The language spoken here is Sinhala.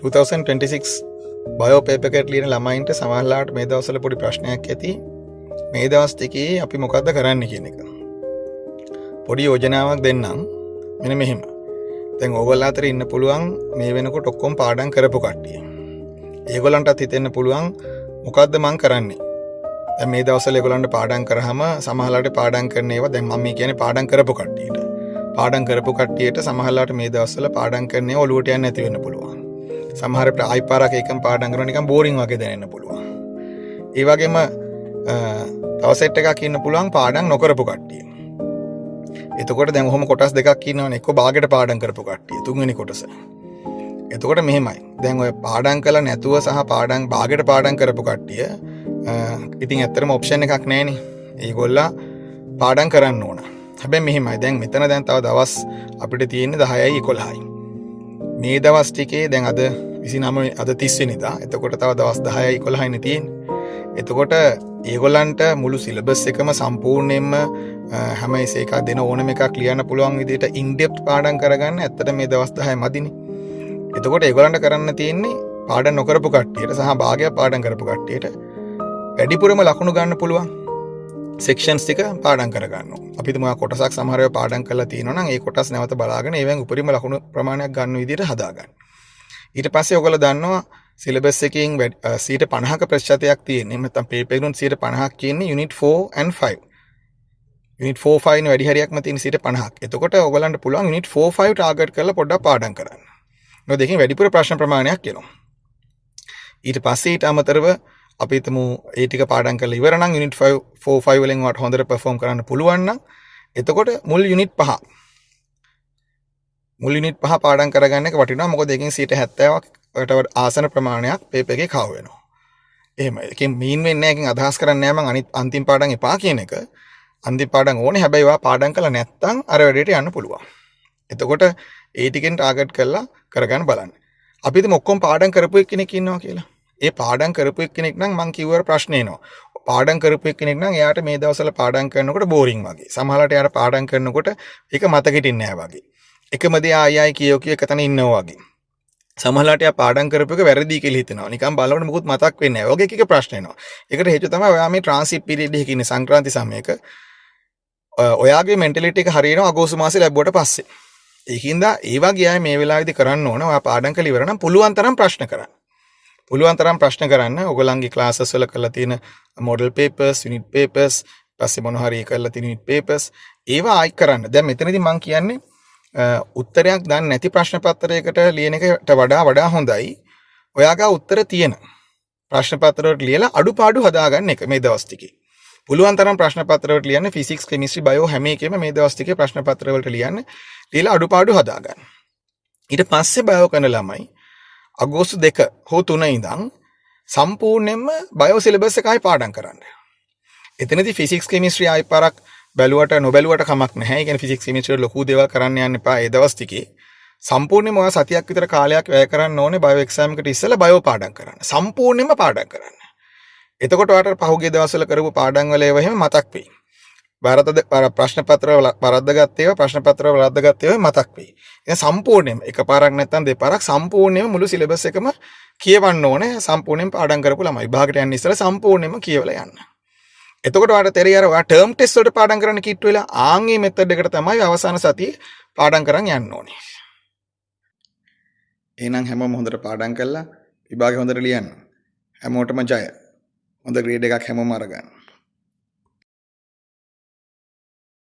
2026 බයෝ පේපර් එකකට ලියන ළමයින්ට සමහරලාට මේ දවස්වල පොඩි ප්‍රශ්නයක් ඇති. මේ දවස් ටිකේ අපි මොකද්ද කරන්න කියන එක. පොඩි යෝජනාවක් දෙන්නම්. මෙන්න මෙහෙම. දැන් ඕගොල්ලෝ අතර ඉන්න පුළුවන් මේ වෙනකොට ඔක්කොම පාඩම් කරපු කට්ටිය. ඒගොල්ලන්ටත් හිතෙන්න පුළුවන් මොකද්ද මං කරන්නේ. දැන් මේ දවස්වල ඒගොල්ලන්ට පාඩම් කරාම සමහරලාට පාඩම් කරන ඒවා දැන් මම කියන්නේ පාඩම් කරපු කට්ටියට. පාඩම් කරපු කට්ටියට සමහරලාට මේ දවස්වල පාඩම් කරන ඒවා ඔලුවට යන්නේ නැති වෙන්න පුළුවන්. සමහර ආයි පාරක් එකම පාඩම් කරනවා නිකන් බෝරින් වගේ දැනෙන්න පුළුවන්. ඒ වගේම තව සෙට් එකක් ඉන්න පුළුවන් පාඩම් නොකරපු කට්ටිය. එතකොට දැන් ඔහොම කොටස් දෙකක් ඉන්නවනේ. එක්ක භාගයට පාඩම් කරපු කට්ටිය තුන්වෙනි කොටස. එතකොට මෙහෙමයි. දැන් ඔය පාඩම් කළා නැතුව සහ පාඩම් භාගයට පාඩම් කරපු කට්ටිය ඉතින් ඇත්තටම ඔප්ෂන් එකක් නැහැනේ. ඒගොල්ලා පාඩම් කරන්න ඕන. හැබැයි මෙහෙමයි. දැන් මෙතන දැන් තව දවස් අපිට තියෙන්නේ 10යි 11යි. මේ දවස් ටිකේ දැන් අද 29 අද 30 වෙනිදා. එතකොට තව දවස් 10යි 11යිනේ තියෙන්නේ. එතකොට ඒගොල්ලන්ට මුළු සිලබස් එකම සම්පූර්ණයෙන්ම හැම එකක් දෙන ඕනම එකක් ලියන්න පුළුවන් විදිහට ඉන් ඩෙප්ත් පාඩම් කරගන්න ඇත්තට මේ දවස් 10 මදිනේ. එතකොට ඒගොල්ලන්ට කරන්න තියෙන්නේ පාඩම් නොකරපු කට්ටියට සහ භාගයක් පාඩම් කරපු කට්ටියට වැඩිපුරම ලකුණු ගන්න පුළුවන් සෙක්ෂන්ස් ටික පාඩම් කරගන්න. අපි තුමා කොටසක් සමහර ඒවා පාඩම් කරලා තියෙනවා නම් ඒ කොටස් නැවත බලාගෙන ඒවෙන් උපරිම ලකුණු ප්‍රමාණයක් ගන්න විදිහට හදාගන්න. ඊට පස්සේ ඔයගොල්ලෝ දන්නවා සිලබස් එකකින් 50ක ප්‍රතිශතයක් තියෙන්නේ. නැත්නම් පේපර් එකෙන් 50ක් කියන්නේ යුනිට් 4 and 5. යුනිට් 4 5 නේ වැඩි හරියක්ම තියෙන 50ක්. එතකොට ඔයගොල්ලන්ට පුළුවන් යුනිට් 4 5 ටාගට් කරලා පොඩ්ඩක් පාඩම් කරන්න. මොකද දෙකෙන් වැඩිපුර ප්‍රශ්න ප්‍රමාණයක් එනවා. ඊට පස්සේ ඊට අමතරව අපි හිතමු ඒ ටික පාඩම් කරලා ඉවර නම් යුනිට් 5 4 5 වලින් වට හොඳට පර්ෆෝම් කරන්න පුළුවන් නම් එතකොට මුල් යුනිට් 5 පාඩම් කරගන්න එක වටිනවා. මොකද ඒකෙන් 70කට ආසන ප්‍රමාණයක් පේපර් එකේ කව වෙනවා. එහෙම. ඒකෙන් මීන් වෙන්නේ නැහැ. ඒකෙන් අදහස් කරන්නේ නැහැ මං අනිත් අන්තිම පාඩම් එපා කියන එක. අන්තිම පාඩම් ඕනේ. හැබැයි ඒවා පාඩම් කළා නැත්නම් අර වැඩේට යන්න පුළුවන්. එතකොට ඒ ටිකෙන් ටාගට් කරලා කරගන්න බලන්න. අපි හිතමු ඔක්කොම පාඩම් කරපු එක්කෙනෙක් ඉන්නවා කියලා. ඒ පාඩම් කරපු එක්කෙනෙක් නම් මං කිව්වර ප්‍රශ්නේ එනවා. පාඩම් කරපු එක්කෙනෙක් නම් එයාට මේ දවස්වල පාඩම් කරනකොට බෝරින් වගේ. සමහරවිට එයාට පාඩම් කරනකොට ඒක මතක හිටින්නේ නැහැ වගේ. එකම දේ ආයි කියෝ එක තැන ඉන්නවා වගේ. සමහරවිට එයා පාඩම් කරපු එක වැරදි කියලා හිතනවා. නිකන් බලනකොට මොකුත් මතක් වෙන්නේ නැහැ. ඔයගේ එක ප්‍රශ්න එනවා. ඒකට හේතුව තමයි ඔයා මේ ට්‍රාන්සිට් පීරියඩ් එකේ ඉන්නේ සංක්‍රාන්ති සමයක. ඔයාගේ මෙන්ටැලිටි එක හරියනවා අගෝස්තු මාසේ ලැබුවට පස්සේ. ඒකින්ද ඒ වගේ අය මේ වෙලාවේදී කරන්න ඕන. ඔයා පාඩම් කරලා ඉවර නම් පුළුවන් තරම් ප්‍රශ්න කරන්න. පුළුවන් තරම් ප්‍රශ්න කරන්න. ඔයගොල්ලන්ගේ ක්ලාසස් වල කරලා තියෙන මොඩල් පේපර්ස්, යුනිට් පේපර්ස්, පස්සේ මොන හරි කරලා තියෙන යුනිට් පේපර්ස් ඒවා ආයි කරන්න. දැන් මෙතනදී මම කියන්නේ උත්තරයක් දන්නේ නැති ප්‍රශ්න පත්‍රයකට ලියන එකට වඩා හොඳයි. ඔයාගේ උත්තර තියෙන ප්‍රශ්න පත්‍ර වලට ලියලා අඩුපාඩු හදාගන්න එක මේ දවස් ටිකේ. පුළුවන් තරම් ප්‍රශ්න පත්‍ර වලට ලියන්න ෆිසික්ස්, කෙමිස්ට්‍රි, බයෝ හැම එකෙම මේ දවස් ටිකේ ප්‍රශ්න පත්‍ර වලට ලියන්න. ලියලා අඩුපාඩු හදාගන්න. ඊට පස්සේ බයෝ කරන ළමයි අගෝස්තු 2 හෝ 3 ඉඳන් සම්පූර්ණයෙන්ම බයෝ සිලබස් එකයි පාඩම් කරන්න. එතනදී ෆිසික්ස්, කෙමිස්ට්‍රි ආයි පාරක් බැලුවට නොබැලුවට කමක් නැහැ. ඒ කියන්නේ ෆිසික්ස්, කෙමිස්ට්‍රි ලොකු දේවල් කරන්න යන්න එපා ඒ දවස් ටිකේ. සම්පූර්ණයෙන්ම ඔයා සතියක් විතර කාලයක් වැය කරන්න ඕනේ බයෝ එක්සෑම් එකට ඉස්සෙල්ලා බයෝ පාඩම් කරන්න. සම්පූර්ණයෙන්ම පාඩම් කරන්න. එතකොට ඔයාලට පහුගිය දවස්වල කරපු පාඩම් වල ඒවා එහෙම මතක් වෙයි. ප්‍රශ්න පත්‍ර වරද්දාගත්ත ඒවා ප්‍රශ්න පත්‍ර වරද්දාගත්ත ඒවා මතක් වෙයි. ඉතින් සම්පූර්ණයෙන්ම එකපාරක් නැත්නම් දෙපාරක් සම්පූර්ණයෙන්ම මුළු සිලබස් එකම කියවන්න ඕනේ. සම්පූර්ණයෙන් පාඩම් කරපු ළමයි විභාගයට යන්න ඉස්සෙල්ලා සම්පූර්ණයෙන්ම කියවලා යන්න. එතකොට ඔයාලට තේරෙයි අර ඔයා ටර්ම් ටෙස්ට් වලට පාඩම් කරන්න කිට් වෙලා ආන්ගේ මෙතඩ් එකට තමයි අවසාන සතියේ පාඩම් කරන් යන්න ඕනේ. එහෙනම් හැමෝම හොඳට පාඩම් කළා විභාගේ හොඳට ලියන්න. හැමෝටම ජය. හොඳ ග්‍රේඩ් එකක් හැමෝම අරගන්න.